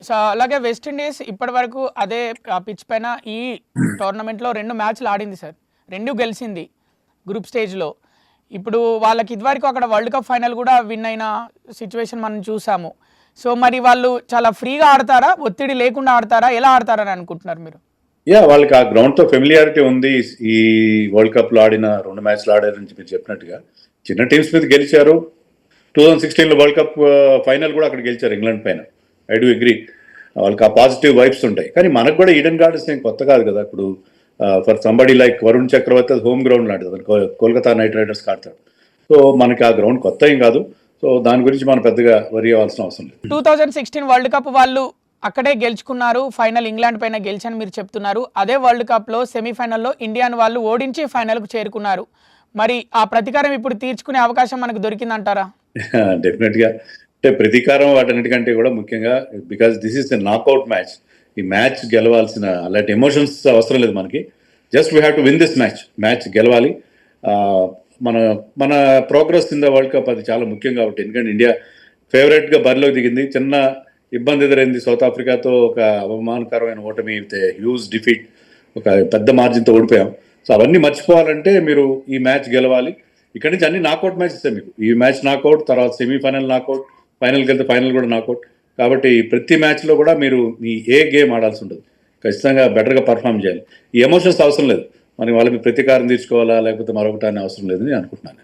So, అలాగే West Indies ఇప్పటివరకు అదే పిచ్ పైన ఈ టోర్నమెంట్‌లో 2 మ్యాచ్‌లు ఆడింది సార్. 2 గెలిసింది గ్రూప్ స్టేజ్‌లో. ఇప్పుడు వాళ్ళకి ఇదివరకు అక్కడ వరల్డ్ కప్ ఫైనల్ కూడా విన్ అయిన సిట్యుయేషన్ మనం చూసాము. సో, మరి వాళ్ళు చాలా ఫ్రీగా ఆడతారా? ఒత్తిడి లేకుండా ఆడతారా? ఎలా ఆడతారని అనుకుంటున్నారు మీరు? వాళ్ళకి ఆ గ్రౌండ్‌తో ఫెమిలియారిటీ ఉంది. ఈ వరల్డ్ కప్‌లో ఆడిన 2 మ్యాచ్‌లు ఆడారని మీరు చెప్పినట్టుగా. చిన్న టీమ్స్ మీద గెలిచారు. 2016లో వరల్డ్ కప్ ఫైనల్ కూడా అక్కడ గెలిచారు ఇంగ్లాండ్ పైన. I do agree. వాళ్ళకి ఆ పాజిటివ్ వైబ్స్ ఉంటాయి. కానీ మనకు కూడా ఈడెన్ గార్డెన్స్ ఏం కొత్త కాదు కదా! ఇప్పుడు ఫర్ సంబడీ లైక్ వరుణ్ చక్రవర్తి అది హోమ్ గ్రౌండ్ లాంటిది. అది కోల్కతా నైట్ రైడర్స్‌కి ఆడతాడు. సో, మనకి ఆ గ్రౌండ్ కొత్త ఏం కాదు. సో, దాని గురించి మనం పెద్దగా వరీ అవ్వాల్సిన అవసరం లేదు. 2016 వరల్డ్ కప్ వాళ్ళు అక్కడే గెలుచుకున్నారు. ఫైనల్ ఇంగ్లాండ్ పైన గెలిచని మీరు చెప్తున్నారు. అదే వరల్డ్ కప్‌లో సెమీఫైనల్‌లో ఇండియాను వాళ్ళు ఓడించి ఫైనల్‌కు చేరుకున్నారు. మరి ఆ ప్రతీకారం ఇప్పుడు తీర్చుకునే అవకాశం మనకు దొరికిందంటారా? డెఫినెట్‌గా. అంటే ప్రతీకారం వాటన్నిటికంటే కూడా ముఖ్యంగా because this is a knockout match. ఈ మ్యాచ్ గెలవాల్సిన అలాంటి ఎమోషన్స్ అవసరం లేదు మనకి. Just we have to win this match. Match గెలవాలి. మన మన progress in the world cup అది చాలా ముఖ్యం కాబట్టి. ఎందుకంటే ఇండియా ఫేవరెట్‌గా బరిలోకి దిగింది. చిన్న ఇబ్బంది ఎదురైంది సౌత్ ఆఫ్రికాతో ఒక అవమానకరమైన ఓటమి విత్ ఎ హ్యూజ్ డిఫీట్. ఒక పెద్ద మార్జిన్‌తో ఓడిపోయాం. సో, అవన్నీ మర్చిపోవాలంటే మీరు ఈ మ్యాచ్ గెలవాలి. ఇక్కడి నుంచి అన్ని నాకౌట్ మ్యాచెసే మీకు. ఈ మ్యాచ్ నాకౌట్, తర్వాత సెమీఫైనల్ నాకౌట్, ఫైనల్‌కి వెళ్తే ఫైనల్ కూడా నాకౌట్. కాబట్టి ప్రతి మ్యాచ్‌లో కూడా మీరు మీ గేమ్ ఆడాల్సి ఉంటుంది. ఖచ్చితంగా బెటర్‌గా పర్ఫార్మ్ చేయాలి. ఈ ఎమోషన్స్ అవసరం లేదు. మనం వాళ్ళ మీద ప్రతీకారం తీర్చుకోవాలా లేకపోతే మరొకటి అనే అవసరం లేదని అనుకుంటున్నాను.